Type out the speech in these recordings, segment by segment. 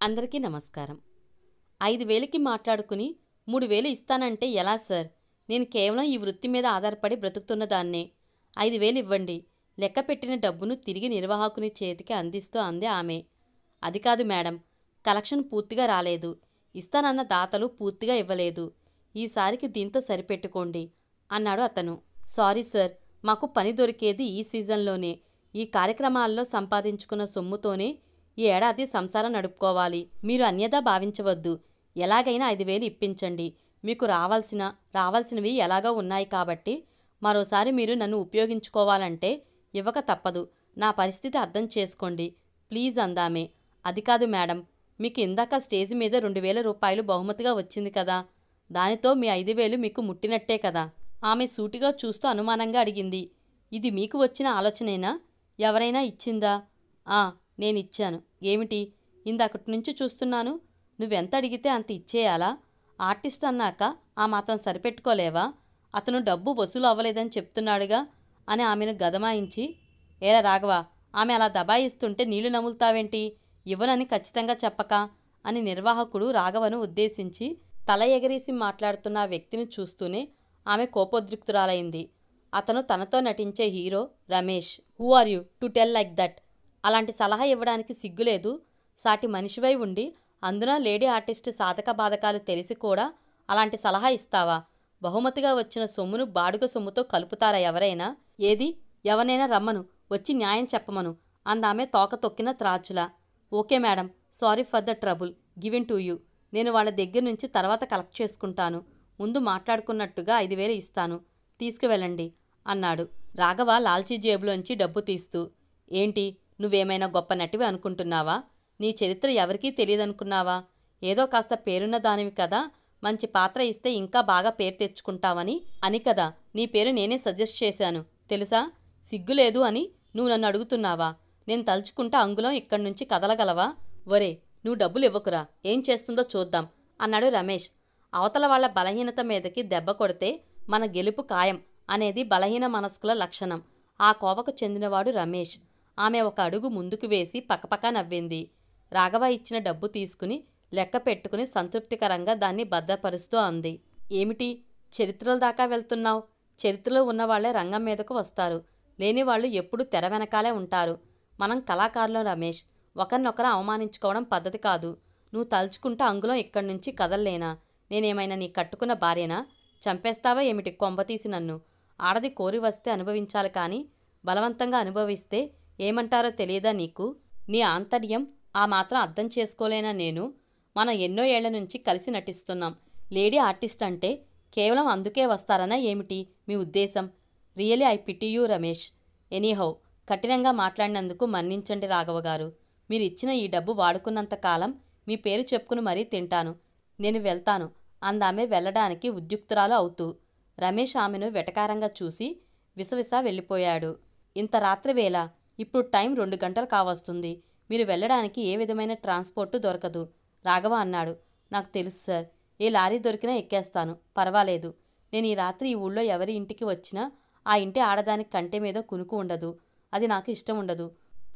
అందరికీ నమస్కారం. 5,000కి మాట్లాడుకుని 3,000 ఇస్తానంటే ఎలా సార్? నేను కేవలం ఈ వృత్తి మీద ఆధారపడి బ్రతుకుతున్న దాన్నే. 5,000 ఇవ్వండి. లెక్క పెట్టిన డబ్బును తిరిగి నిర్వాహకుని చేతికి అందిస్తూ అంది ఆమె. అది కాదు మేడం, కలెక్షన్ పూర్తిగా రాలేదు. ఇస్తానన్న దాతలు పూర్తిగా ఇవ్వలేదు. ఈసారికి దీంతో సరిపెట్టుకోండి అన్నాడు అతను. సారీ సార్, మాకు పని దొరికేది ఈ సీజన్లోనే. ఈ కార్యక్రమాల్లో సంపాదించుకున్న సొమ్ముతోనే ఈ ఏడాది సంసారం నడుపుకోవాలి. మీరు అన్యదా భావించవద్దు. ఎలాగైనా 5,000 ఇప్పించండి. మీకు రావాల్సినవి ఎలాగో ఉన్నాయి కాబట్టి మరోసారి మీరు నన్ను ఉపయోగించుకోవాలంటే ఇవ్వక తప్పదు. నా పరిస్థితి అర్థం చేసుకోండి ప్లీజ్ అందామే. అది కాదు మేడం, మీకు ఇందాక స్టేజి మీద 2,000 రూపాయలు బహుమతిగా వచ్చింది కదా, దానితో మీ 5,000 మీకు ముట్టినట్టే కదా? ఆమె సూటిగా చూస్తూ అనుమానంగా అడిగింది. ఇది మీకు వచ్చిన ఆలోచనేనా? ఎవరైనా ఇచ్చిందా? నేనిచ్చాను. ఏమిటి? ఇందాకటి నుంచి చూస్తున్నాను. నువ్వెంత అడిగితే అంత ఇచ్చేయాలా? ఆర్టిస్ట్ అన్నాక ఆ మాత్రం సరిపెట్టుకోలేవా? అతను డబ్బు వసూలు అవ్వలేదని చెప్తున్నాడుగా అని ఆమెను గదమాయించి, ఏరా రాఘవ, ఆమె అలా దబాయిస్తుంటే నీళ్లు నములుతావేంటి? ఇవ్వనని ఖచ్చితంగా చెప్పక అని నిర్వాహకుడు రాఘవను ఉద్దేశించి తల ఎగరేసి మాట్లాడుతున్న ఆ వ్యక్తిని చూస్తూనే ఆమె కోపోద్రిక్తురాలైంది. అతను తనతో నటించే hero Ramesh. Who are you to tell like that? అలాంటి సలహా ఇవ్వడానికి సిగ్గులేదు? సాటి మనిషివై ఉండి అందున లేడీ ఆర్టిస్ట్ సాధక బాధకాలు తెలిసి కూడా అలాంటి సలహా ఇస్తావా? బహుమతిగా వచ్చిన సొమ్మును బాడుగ సొమ్ముతో కలుపుతారా ఎవరైనా? ఏది, ఎవరినైనా రమ్మను, వచ్చి న్యాయం చెప్పమను అందామె తోక తొక్కిన త్రాచులా. Okay madam, sorry for the trouble given to you. నేను వాళ్ళ దగ్గర నుంచి తర్వాత కలెక్ట్ చేసుకుంటాను. ముందు మాట్లాడుకున్నట్టుగా 5,000 ఇస్తాను, తీసుకువెళ్ళండి అన్నాడు రాఘవ లాల్చీ జేబులోంచి డబ్బు తీస్తూ. ఏంటి, నువ్వేమైనా గొప్ప నటివి అనుకుంటున్నావా? నీ చరిత్ర ఎవరికీ తెలియదనుకున్నావా? ఏదో కాస్త పేరున్న దానివి కదా, మంచి పాత్ర ఇస్తే ఇంకా బాగా పేరు తెచ్చుకుంటావని అని కదా నీ పేరు నేనే సజెస్ట్ చేశాను తెలుసా? సిగ్గులేదు అని నువ్వు నన్ను అడుగుతున్నావా? నేను తలుచుకుంటా అంగుళం ఇక్కడి నుంచి కదలగలవా? ఒరే, నువ్వు డబ్బులు ఇవ్వకురా, ఏం చేస్తుందో చూద్దాం అన్నాడు రమేష్. అవతల వాళ్ల బలహీనత మీదకి దెబ్బ కొడితే మన గెలుపు ఖాయం అనేది బలహీన మనస్కుల లక్షణం. ఆ కోవకు చెందినవాడు రమేష్. ఆమె ఒక అడుగు ముందుకు వేసి పకపకా నవ్వింది. రాఘవ ఇచ్చిన డబ్బు తీసుకుని లెక్క పెట్టుకుని సంతృప్తికరంగా దాన్ని భద్రపరుస్తూ అంది. ఏమిటి, చరిత్రల దాకా వెళ్తున్నావు? చరిత్రలో ఉన్నవాళ్లే రంగం మీదకు వస్తారు, లేనివాళ్లు ఎప్పుడూ తెర వెనకాలే ఉంటారు. మనం కళాకారులం రమేష్, ఒకరినొకరు అవమానించుకోవడం పద్ధతి కాదు. నువ్వు తలుచుకుంటా అంగుళం ఇక్కడి నుంచి కదల్లేనా? నేనేమైనా నీ కట్టుకున్న భార్యనా? చంపేస్తావా ఏమిటి కొంపతీసి నన్ను? ఆడది కోరి వస్తే అనుభవించాలి కానీ బలవంతంగా అనుభవిస్తే ఏమంటారో తెలియదా నీకు? నీ ఆంతర్యం ఆ మాత్రం అర్థం చేసుకోలేనా నేను? మనం ఎన్నో ఏళ్ల నుంచి కలిసి నటిస్తున్నాం. లేడీ ఆర్టిస్ట్ అంటే కేవలం అందుకే వస్తారనా ఏమిటి మీ ఉద్దేశం? Really I pity you Ramesh. Anyhow, కఠినంగా మాట్లాడినందుకు మన్నించండి రాఘవ గారు. మీరిచ్చిన ఈ డబ్బు వాడుకున్నంతకాలం మీ పేరు చెప్పుకుని మరీ తింటాను. నేను వెళ్తాను అందామె వెళ్ళడానికి ఉద్యుక్తురాలు అవుతూ. రమేష్ ఆమెను వెటకారంగా చూసి విసవిసా వెళ్ళిపోయాడు. ఇంత రాత్రివేళ, ఇప్పుడు టైం 2 గంటలు కావస్తుంది. మీరు వెళ్ళడానికి ఏ విధమైన ట్రాన్స్పోర్టు దొరకదు రాఘవ అన్నాడు. నాకు తెలుసు సార్, ఏ లారీ దొరికినా ఎక్కేస్తాను, పర్వాలేదు. నేను ఈ రాత్రి ఈ ఊళ్ళో ఎవరి ఇంటికి వచ్చినా ఆ ఇంటి ఆడదానికి కంటి మీద కునుకు ఉండదు. అది నాకు ఇష్టం ఉండదు.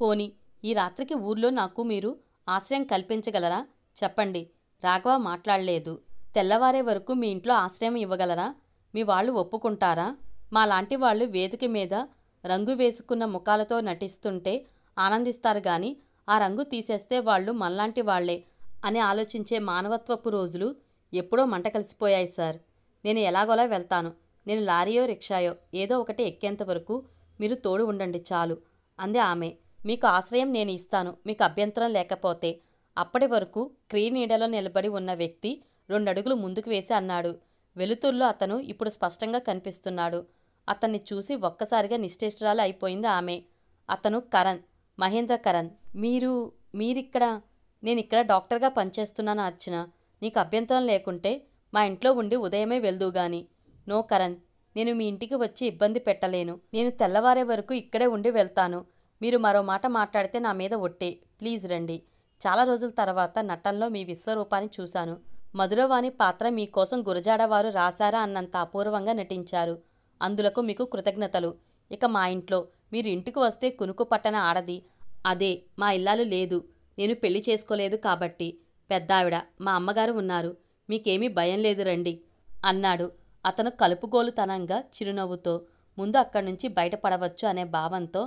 పోనీ ఈ రాత్రికి ఊర్లో నాకు మీరు ఆశ్రయం కల్పించగలరా చెప్పండి? రాఘవ మాట్లాడలేదు. తెల్లవారే వరకు మీ ఇంట్లో ఆశ్రయం ఇవ్వగలరా? మీ వాళ్ళు ఒప్పుకుంటారా? మాలాంటి వాళ్ళు వేదిక మీద రంగు వేసుకున్న ముఖాలతో నటిస్తుంటే ఆనందిస్తారు గాని ఆ రంగు తీసేస్తే వాళ్ళు మనలాంటి వాళ్లే అని ఆలోచించే మానవత్వపు రోజులు ఎప్పుడో మంట కలిసిపోయాయి సార్. నేను ఎలాగోలా వెళ్తాను. నేను లారీయో రిక్షాయో ఏదో ఒకటి ఎక్కేంత వరకు మీరు తోడు ఉండండి చాలు అంది ఆమె. మీకు ఆశ్రయం నేను ఇస్తాను, మీకు అభ్యంతరం లేకపోతే. అప్పటి వరకు క్రీనీడలో నిలబడి ఉన్న వ్యక్తి 2 అడుగులు ముందుకు వేసి అన్నాడు. వెలుతుర్లో అతను ఇప్పుడు స్పష్టంగా కనిపిస్తున్నాడు. అతన్ని చూసి ఒక్కసారిగా నిశ్చేష్టురాలు అయిపోయింది ఆమె. అతను కరణ్, మహేంద్ర కరణ్. మీరిక్కడ? నేనిక్కడ డాక్టర్గా పనిచేస్తున్నాను అర్చన. నీకు అభ్యంతరం లేకుంటే మా ఇంట్లో ఉండి ఉదయమే వెళ్దువుగాని. నో కరణ్, నేను మీ ఇంటికి వచ్చి ఇబ్బంది పెట్టలేను. నేను తెల్లవారే వరకు ఇక్కడే ఉండి వెళ్తాను. మీరు మరో మాట మాట్లాడితే నా మీద ఒట్టే. ప్లీజ్ రండి. చాలా రోజుల తర్వాత నటనలో మీ విశ్వరూపాన్ని చూశాను. మధురవాణి పాత్ర మీకోసం గురజాడవారు రాశారా అన్నంత అపూర్వంగా నటించారు. అందులకు మీకు కృతజ్ఞతలు. ఇక మా ఇంట్లో మీరు ఇంటికి వస్తే కునుకు పట్టన ఆడది అదే మా ఇల్లాలు లేదు. నేను పెళ్లి చేసుకోలేదు కాబట్టి. పెద్దావిడ, మా అమ్మగారు ఉన్నారు, మీకేమీ భయం లేదు రండి అన్నాడు అతను కలుపుగోలుతనంగా చిరునవ్వుతో. ముందు అక్కడ్నుంచి బయటపడవచ్చు అనే భావంతో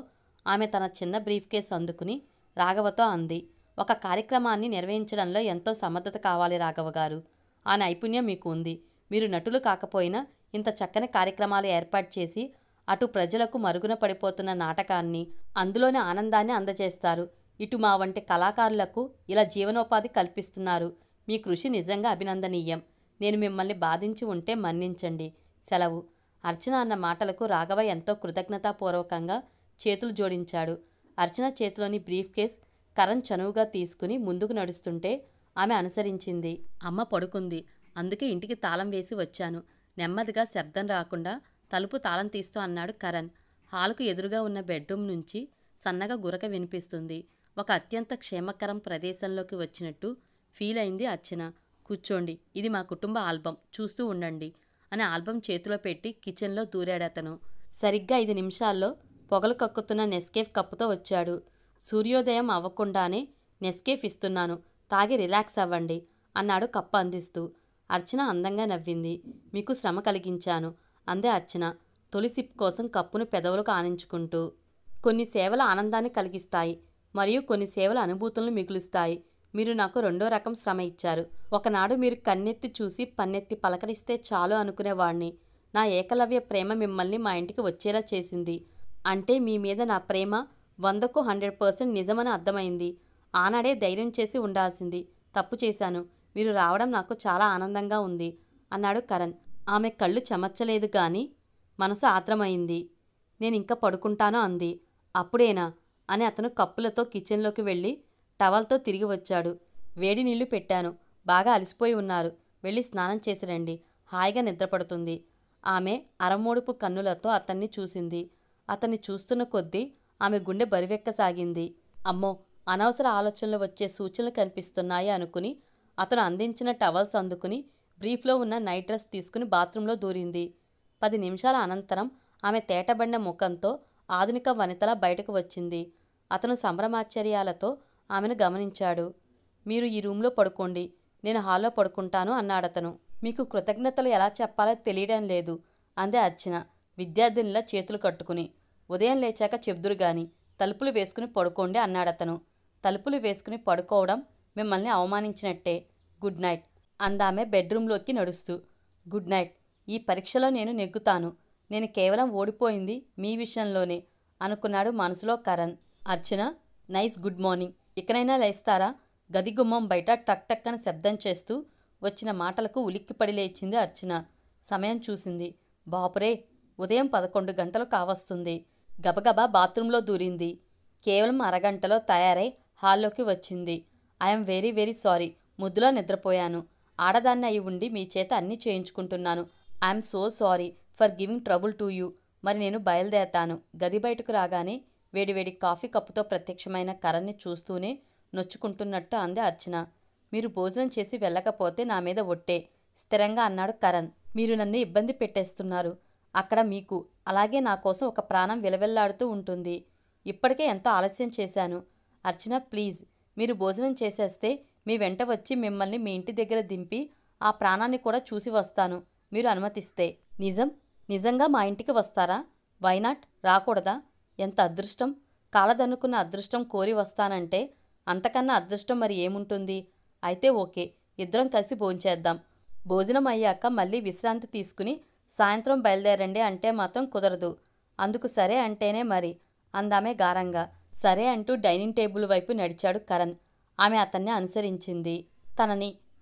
ఆమె తన చిన్న బ్రీఫ్ కేస్ అందుకుని రాఘవతో అంది. ఒక కార్యక్రమాన్ని నిర్వహించడంలో ఎంతో సమర్థత కావాలి రాఘవ గారు. ఆ నైపుణ్యం మీకు ఉంది. మీరు నటులు కాకపోయినా ఇంత చక్కని కార్యక్రమాలు ఏర్పాటు చేసి అటు ప్రజలకు మరుగున పడిపోతున్న నాటకాన్ని, అందులోని ఆనందాన్ని అందజేస్తారు. ఇటు మా వంటి కళాకారులకు ఇలా జీవనోపాధి కల్పిస్తున్నారు. మీ కృషి నిజంగా అభినందనీయం. నేను మిమ్మల్ని బాధించి ఉంటే మన్నించండి. సెలవు. అర్చన అన్న మాటలకు రాఘవ ఎంతో కృతజ్ఞతాపూర్వకంగా చేతులు జోడించాడు. అర్చన చేతిలోని బ్రీఫ్ కేస్ కరణ్ చనువుగా తీసుకుని ముందుకు నడుస్తుంటే ఆమె అనుసరించింది. అమ్మ పడుకుంది, అందుకే ఇంటికి తాళం వేసి వచ్చాను. నెమ్మదిగా శబ్దం రాకుండా తలుపు తాళం తీస్తూ అన్నాడు కరణ్. హాలుకు ఎదురుగా ఉన్న బెడ్రూమ్ నుంచి సన్నగా గురక వినిపిస్తుంది. ఒక అత్యంత క్షేమకరం ప్రదేశంలోకి వచ్చినట్టు ఫీల్ అయింది అర్చన. కూర్చోండి, ఇది మా కుటుంబ ఆల్బం, చూస్తూ ఉండండి అని ఆల్బం చేతిలో పెట్టి కిచెన్లో దూరాడతను. సరిగ్గా 5 నిమిషాల్లో పొగలు కక్కుతున్న నెస్కేఫ్ కప్పుతో వచ్చాడు. సూర్యోదయం అవ్వకుండానే నెస్కేఫ్ ఇస్తున్నాను, తాగి రిలాక్స్ అవ్వండి అన్నాడు కప్పు అందిస్తూ. అర్చన అందంగా నవ్వింది. మీకు శ్రమ కలిగించాను అందే అర్చన తొలి సిప్ కోసం కప్పును పెదవులకు ఆనించుకుంటూ. కొన్ని సేవలు ఆనందాన్ని కలిగిస్తాయి, మరియు కొన్ని సేవల అనుభూతులను మిగులుస్తాయి. మీరు నాకు 2వ రకం శ్రమ ఇచ్చారు. ఒకనాడు మీరు కన్నెత్తి చూసి పన్నెత్తి పలకరిస్తే చాలు అనుకునేవాణ్ణి. నా ఏకలవ్య ప్రేమ మిమ్మల్ని మా ఇంటికి వచ్చేలా చేసింది. అంటే మీ మీద నా ప్రేమ 100కు 100% నిజమని అర్థమైంది. ఆనాడే ధైర్యం చేసి ఉండాల్సింది. తప్పు చేశాను. మీరు రావడం నాకు చాలా ఆనందంగా ఉంది అన్నాడు కరణ్. ఆమె కళ్ళు చెమర్చలేదు గాని మనసు ఆత్రమైంది. నేనింక పడుకుంటాను అంది. అప్పుడేనా అని అతను కప్పులతో కిచెన్లోకి వెళ్ళి టవల్తో తిరిగి వచ్చాడు. వేడి నీళ్లు పెట్టాను, బాగా అలసిపోయి ఉన్నారు, వెళ్ళి స్నానం చేసి రండి, హాయిగా నిద్రపడుతుంది. ఆమె అరమోడుపు కన్నులతో అతన్ని చూసింది. అతన్ని చూస్తున్న కొద్దీ ఆమె గుండె బరివెక్కసాగింది. అమ్మో, అనవసర ఆలోచనలు వచ్చే సూచనలు కనిపిస్తున్నాయి అనుకుని అతను అందించిన టవల్స్ అందుకుని బ్రీఫ్లో ఉన్న నైట్ డ్రెస్ తీసుకుని బాత్రూంలో దూరింది. 10 నిమిషాల అనంతరం ఆమె తేటబడిన ముఖంతో ఆధునిక వనితలా బయటకు వచ్చింది. అతను సంభ్రమాశ్చర్యాలతో ఆమెను గమనించాడు. మీరు ఈ రూంలో పడుకోండి, నేను హాల్లో పడుకుంటాను అన్నాడతను. మీకు కృతజ్ఞతలు ఎలా చెప్పాలో తెలియడం లేదు అందే అర్చన విద్యార్థినిలా చేతులు కట్టుకుని. ఉదయం లేచాక చెబుదురు గాని, తలుపులు వేసుకుని పడుకోండి అన్నాడతను. తలుపులు వేసుకుని పడుకోవడం మిమ్మల్ని అవమానించినట్టే. గుడ్ నైట్ అందామె బెడ్రూంలోకి నడుస్తూ. Good night. ఈ పరీక్షలో నేను నెగ్గుతాను. నేను కేవలం ఓడిపోయింది మీ విషయంలోనే అనుకున్నాడు మనసులో కరణ్. అర్చన, నైస్ గుడ్ మార్నింగ్. ఇకనైనా లేస్తారా? గది గుమ్మం బయట టక్ టక్ అని శబ్దం చేస్తూ వచ్చిన మాటలకు ఉలిక్కిపడి లేచింది అర్చన. సమయం చూసింది. బాపురే, ఉదయం 11 గంటలు కావస్తుంది. గబగబా బాత్రూంలో దూరింది. కేవలం అరగంటలో తయారై హాల్లోకి వచ్చింది. ఐఎమ్ వెరీ వెరీ సారీ, ముద్దులో నిద్రపోయాను. ఆడదాన్ని అయి ఉండి మీ చేత అన్నీ చేయించుకుంటున్నాను. I'm so sorry for giving trouble to you. మరి నేను బయలుదేరతాను. గది బయటకు రాగానే వేడివేడి కాఫీ కప్పుతో ప్రత్యక్షమైన కరణ్ని చూస్తూనే నొచ్చుకుంటున్నట్టు అంది అర్చన. మీరు భోజనం చేసి వెళ్ళకపోతే నా మీద ఒట్టే స్థిరంగా అన్నాడు కరణ్. మీరు నన్ను ఇబ్బంది పెట్టేస్తున్నారు. అక్కడ మీకు, అలాగే నా కోసం ఒక ప్రాణం విలవిల్లాడుతూ ఉంటుంది. ఇప్పటికే ఎంతో ఆలస్యం చేశాను. అర్చన ప్లీజ్, మీరు భోజనం చేసేస్తే మీ వెంట వచ్చి మిమ్మల్ని మీ ఇంటి దగ్గర దింపి ఆ ప్రాణాన్ని కూడా చూసి వస్తాను, మీరు అనుమతిస్తే. నిజంగా మా ఇంటికి వస్తారా? వైనాట్? రాకూడదా? ఎంత అదృష్టం! కాలదన్నుకున్న అదృష్టం కోరి వస్తానంటే అంతకన్నా అదృష్టం మరి ఏముంటుంది? అయితే ఓకే, ఇద్దరం కలిసి భోంచేద్దాం. భోజనం అయ్యాక మళ్ళీ విశ్రాంతి తీసుకుని సాయంత్రం బయలుదేరండి అంటే మాత్రం కుదరదు. అందుకు సరే అంటేనే మరి అందామె గారంగా. సరే అంటూ డైనింగ్ టేబుల్ వైపు నడిచాడు కరణ్. ఆమె అతన్ని అనుసరించింది.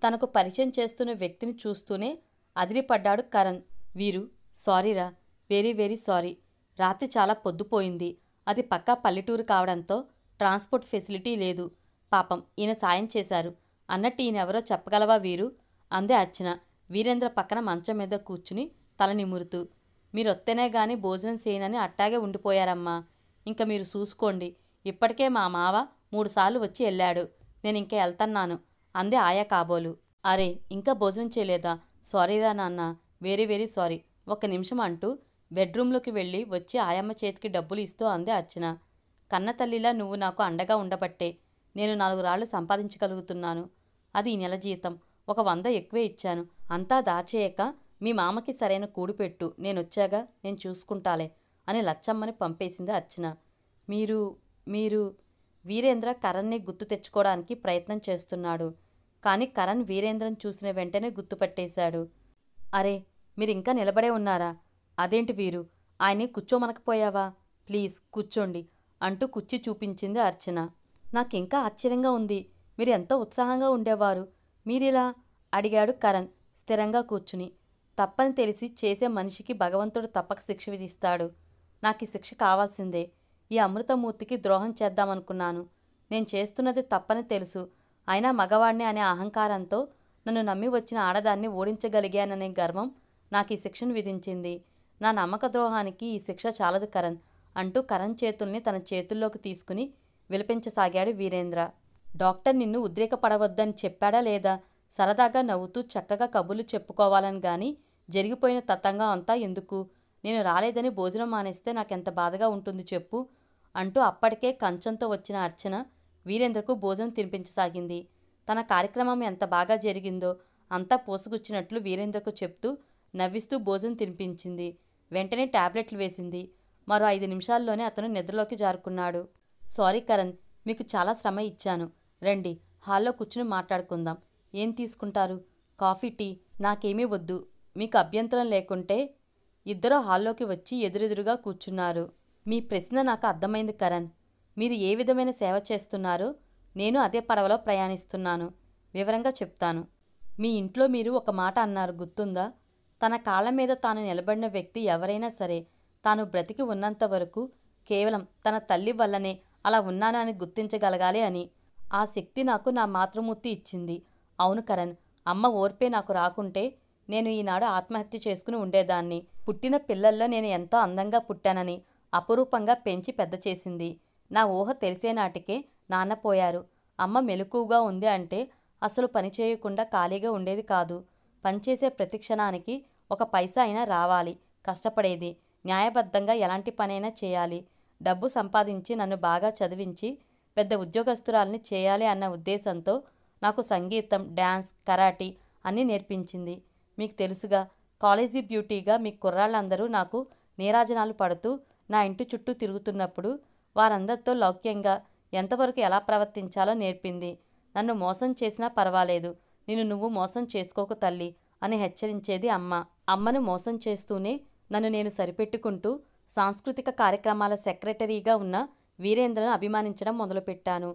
తనకు పరిచయం చేస్తున్న వ్యక్తిని చూస్తూనే అదిరిపడ్డాడు కరణ్. వీరు, సారీరా, వెరీ వెరీ సారీ. రాత్రి చాలా పొద్దుపోయింది. అది పక్కా పల్లెటూరు కావడంతో ట్రాన్స్పోర్ట్ ఫెసిలిటీ లేదు. పాపం ఈయన సాయం చేశారు. అన్నట్టు ఈయనెవరో చెప్పగలవా వీరు? అందే అర్చన వీరేంద్ర పక్కన మంచం మీద కూర్చుని తల నిమురుతూ. మీరొత్తేనే గాని భోజనం చేయనని అట్టాగే ఉండిపోయారమ్మా. ఇంక మీరు చూసుకోండి. ఇప్పటికే మా మావ 3 సార్లు వచ్చి వెళ్ళాడు. నేనింక వెళ్తన్నాను అందే ఆయా కాబోలు. అరే, ఇంకా భోజనం చేయలేదా? సారీరా నాన్న, వెరీ వెరీ సారీ. 1 నిమిషం అంటూ బెడ్రూంలోకి వెళ్ళి వచ్చి ఆయమ్మ చేతికి డబ్బులు ఇస్తూ అందే అర్చన. కన్నతల్లిలా నువ్వు నాకు అండగా ఉండబట్టే నేను 4 రాళ్లు సంపాదించగలుగుతున్నాను. అది ఈ నెల జీతం. ఒక 100 ఎక్కువే ఇచ్చాను. అంతా దాచేయక మీ మామకి సరైన కూడుపెట్టు. నేనొచ్చాగా, నేను చూసుకుంటాలే అని లచ్చమ్మని పంపేసింది అర్చన. మీరు వీరేంద్ర కరణ్ని గుర్తు తెచ్చుకోవడానికి ప్రయత్నం చేస్తున్నాడు. కానీ కరణ్ వీరేంద్రను చూసిన వెంటనే గుర్తుపట్టేశాడు. అరే, మీరింకా నిలబడే ఉన్నారా? అదేంటి వీరు, ఆయన్ని కూర్చోమనకపోయావా? ప్లీజ్ కూర్చోండి అంటూ కుర్చీ చూపించింది అర్చన. నాకింకా ఆశ్చర్యంగా ఉంది. మీరు ఎంతో ఉత్సాహంగా ఉండేవారు. మీరిలా? అడిగాడు కరణ్ స్థిరంగా కూర్చుని. తప్పని తెలిసి చేసే మనిషికి భగవంతుడు తప్పక శిక్ష విధిస్తాడు. నాకు ఈ శిక్ష కావాల్సిందే. ఈ అమృతమూర్తికి ద్రోహం చేద్దామనుకున్నాను. నేను చేస్తున్నది తప్పని తెలుసు. అయినా మగవాణ్ణి అనే అహంకారంతో నన్ను నమ్మి వచ్చిన ఆడదాన్ని ఓడించగలిగాననే గర్వం నాకు ఈ శిక్షను విధించింది. నా నమ్మక ద్రోహానికి ఈ శిక్ష చాలదు కరణ్ అంటూ కరణ్ చేతుల్ని తన చేతుల్లోకి తీసుకుని విలపించసాగాడు వీరేంద్ర. డాక్టర్ నిన్ను ఉద్రేకపడవద్దని చెప్పాడా లేదా? సరదాగా నవ్వుతూ చక్కగా కబుర్లు చెప్పుకోవాలని గాని జరిగిపోయిన తతంగం అంతా ఎందుకు? నేను రాలేదని భోజనం మానేస్తే నాకెంత బాధగా ఉంటుంది చెప్పు అంటూ అప్పటికే కంచంతో వచ్చిన అర్చన వీరేంద్రకు భోజనం తినిపించసాగింది. తన కార్యక్రమం ఎంత బాగా జరిగిందో అంతా పోసుగుచ్చినట్లు వీరేంద్రకు చెప్తూ నవ్విస్తూ భోజనం తినిపించింది. వెంటనే టాబ్లెట్లు వేసింది. మరో 5 నిమిషాల్లోనే అతను నిద్రలోకి జారుకున్నాడు. సారీ కరణ్, మీకు చాలా శ్రమ ఇచ్చాను. రండి, హాల్లో కూర్చుని మాట్లాడుకుందాం. ఏం తీసుకుంటారు? Coffee, tea? నాకేమీ వద్దు. మీకు అభ్యంతరం లేకుంటే. ఇద్దరూ హాల్లోకి వచ్చి ఎదురెదురుగా కూర్చున్నారు. మీ ప్రశ్న నాకు అర్థమైంది కరణ్. మీరు ఏ విధమైన సేవ చేస్తున్నారో నేను అదే పడవలో ప్రయాణిస్తున్నాను. వివరంగా చెప్తాను. మీ ఇంట్లో మీరు ఒక మాట అన్నారు, గుర్తుందా? తన కాళ్ళ మీద తాను నిలబడిన వ్యక్తి ఎవరైనా సరే తాను బ్రతికి ఉన్నంత వరకు కేవలం తన తల్లి వల్లనే అలా ఉన్నాను అని గుర్తించగలగాలి అని. ఆ శక్తి నాకు నా మాతృమూర్తి ఇచ్చింది. అవును కరణ్, అమ్మ ఓర్పే నాకు రాకుంటే నేను ఈనాడు ఆత్మహత్య చేసుకుని ఉండేదాన్ని. పుట్టిన పిల్లల్లో నేను ఎంతో అందంగా పుట్టానని అపురూపంగా పెంచి పెద్ద చేసింది. నా ఊహ తెలిసేనాటికే నాన్న పోయారు. అమ్మ మెలకువగా ఉంది అంటే అసలు పని చేయకుండా ఖాళీగా ఉండేది కాదు. పనిచేసే ప్రతి క్షణానికి ఒక పైసా అయినా రావాలి. కష్టపడేది. న్యాయబద్ధంగా ఎలాంటి పనైనా చేయాలి. డబ్బు సంపాదించి నన్ను బాగా చదివించి పెద్ద ఉద్యోగస్తురాల్ని చేయాలి అన్న ఉద్దేశంతో నాకు సంగీతం, డ్యాన్స్, కరాటీ అన్నీ నేర్పించింది. మీకు తెలుసుగా, కాలేజీ బ్యూటీగా మీ కుర్రాళ్ళందరూ నాకు నీరాజనాలు పడుతూ నా ఇంటి చుట్టూ తిరుగుతున్నప్పుడు వారందరితో లౌక్యంగా ఎంతవరకు ఎలా ప్రవర్తించాలో నేర్పింది. నన్ను మోసం చేసినా పర్వాలేదు, నిన్ను నువ్వు మోసం చేసుకోకు తల్లి అని హెచ్చరించేది అమ్మ. అమ్మను మోసం చేస్తూనే నన్ను నేను సరిపెట్టుకుంటూ సాంస్కృతిక కార్యక్రమాల సెక్రటరీగా ఉన్న వీరేంద్రను అభిమానించడం మొదలుపెట్టాను.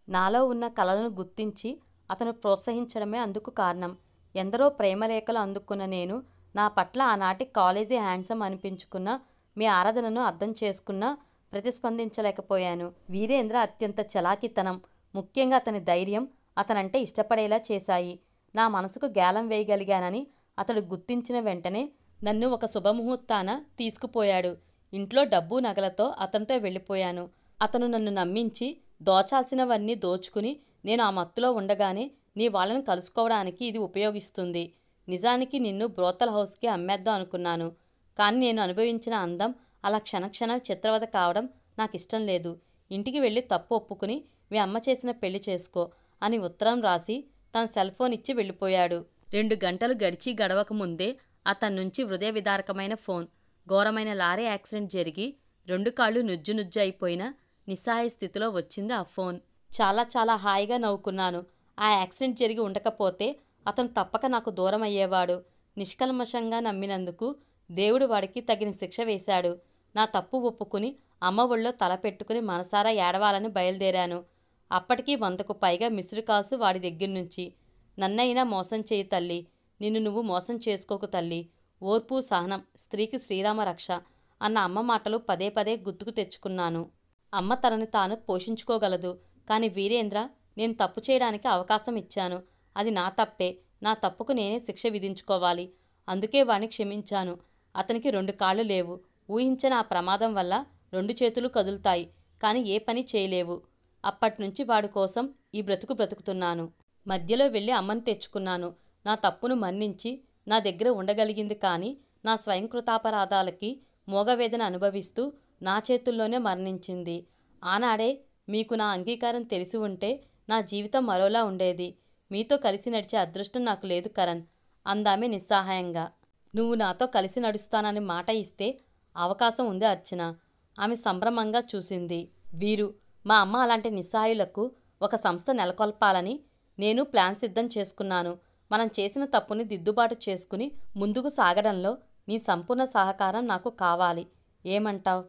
నాలో ఉన్న కళలను గుర్తించి అతను ప్రోత్సహించడమే అందుకు కారణం. ఎందరో ప్రేమలేఖలు అందుకున్న నేను నా పట్ల ఆనాటి కాలేజీ హ్యాండ్సమ్ అనిపించుకున్న మీ ఆరాధనను అర్థం చేసుకున్నా ప్రతిస్పందించలేకపోయాను. వీరేంద్ర అత్యంత చలాకితనం, ముఖ్యంగా అతని ధైర్యం అతనంటే ఇష్టపడేలా చేశాయి. నా మనసుకు గేలం వేయగలిగానని అతడు గుర్తించిన వెంటనే నన్ను ఒక శుభముహూర్తాన తీసుకుపోయాడు. ఇంట్లో డబ్బు నగలతో అతనితో వెళ్ళిపోయాను. అతను నన్ను నమ్మించి దోచాల్సినవన్నీ దోచుకుని నేను ఆ మత్తులో ఉండగానే నీ వాళ్ళని కలుసుకోవడానికి ఇది ఉపయోగిస్తుంది. నిజానికి నిన్ను బ్రోతల్ హౌస్కి అమ్మేద్దాం అనుకున్నాను. కానీ నేను అనుభవించిన అందం అలా క్షణక్షణం చిత్రవద కావడం నాకిష్టం లేదు. ఇంటికి వెళ్ళి తప్పు ఒప్పుకుని మీ అమ్మ చేసిన పెళ్లి చేసుకో అని ఉత్తరం రాసి తన సెల్ ఫోన్ ఇచ్చి వెళ్ళిపోయాడు. 2 గంటలు గడిచి గడవక ముందే అతని నుంచి హృదయ విదారకమైన ఫోన్. ఘోరమైన లారీ యాక్సిడెంట్ జరిగి 2 కాళ్ళు నుజ్జు నుజ్జు అయిపోయిన నిస్సహాయ స్థితిలో వచ్చింది ఆ ఫోన్. చాలా చాలా హాయిగా నవ్వుకున్నాను. ఆ యాక్సిడెంట్ జరిగి ఉండకపోతే అతను తప్పక నాకు దూరం అయ్యేవాడు. నిష్కల్మషంగా నమ్మినందుకు దేవుడు వాడికి తగిన శిక్ష వేశాడు. నా తప్పు ఒప్పుకుని అమ్మ ఒళ్ళో తల పెట్టుకుని మనసారా ఏడవాలని బయలుదేరాను. అప్పటికీ 100కు పైగా మిస్డ్ కాల్స్ వాడి దగ్గర్నుంచి. నన్నైనా మోసం చేయి తల్లి, నిన్ను నువ్వు మోసం చేసుకోకు తల్లి, ఓర్పు సహనం స్త్రీకి శ్రీరామ రక్ష అన్న అమ్మ మాటలు పదే పదే గుర్తుకు తెచ్చుకున్నాను. అమ్మ తనని తాను పోషించుకోగలదు. కానీ వీరేంద్ర, నేను తప్పు చేయడానికి అవకాశం ఇచ్చాను. అది నా తప్పే. నా తప్పుకు నేనే శిక్ష విధించుకోవాలి. అందుకే వాణ్ణి క్షమించాను. అతనికి 2 కాళ్ళు లేవు. ఊహించిన ఆ ప్రమాదం వల్ల 2 చేతులు కదులుతాయి, కానీ ఏ పని చేయలేవు. అప్పట్నుంచి వాడి కోసం ఈ బ్రతుకు బ్రతుకుతున్నాను. మధ్యలో వెళ్ళి అమ్మను తెచ్చుకున్నాను. నా తప్పును మన్నించి నా దగ్గర ఉండగలిగింది. కానీ నా స్వయంకృతాపరాధాలకి మోగవేదన అనుభవిస్తూ నా చేతుల్లోనే మరణించింది. ఆనాడే మీకు నా అంగీకారం తెలిసి ఉంటే నా జీవితం మరోలా ఉండేది. మీతో కలిసి నడిచే అదృష్టం నాకు లేదు కరణ్ అందామె నిస్సహాయంగా. నువ్వు నాతో కలిసి నడుస్తానని మాట ఇస్తే అవకాశం ఉంది అర్చన. ఆమె సంభ్రమంగా చూసింది. వీరు మా అమ్మ అలాంటి నిస్సహాయులకు ఒక సంస్థ నెలకొల్పాలని నేను ప్లాన్ సిద్ధం చేసుకున్నాను. మనం చేసిన తప్పుని దిద్దుబాటు చేసుకుని ముందుకు సాగడంలో నీ సంపూర్ణ సహకారం నాకు కావాలి. ఏమంటావ్?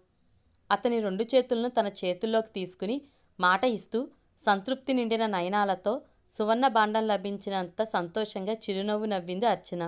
అతని 2 చేతులను తన చేతుల్లోకి తీసుకుని మాట ఇస్తూ సంతృప్తి నిండిన నయనాలతో సువర్ణ భాండం లభించినంత సంతోషంగా చిరునవ్వు నవ్వింది అర్చన.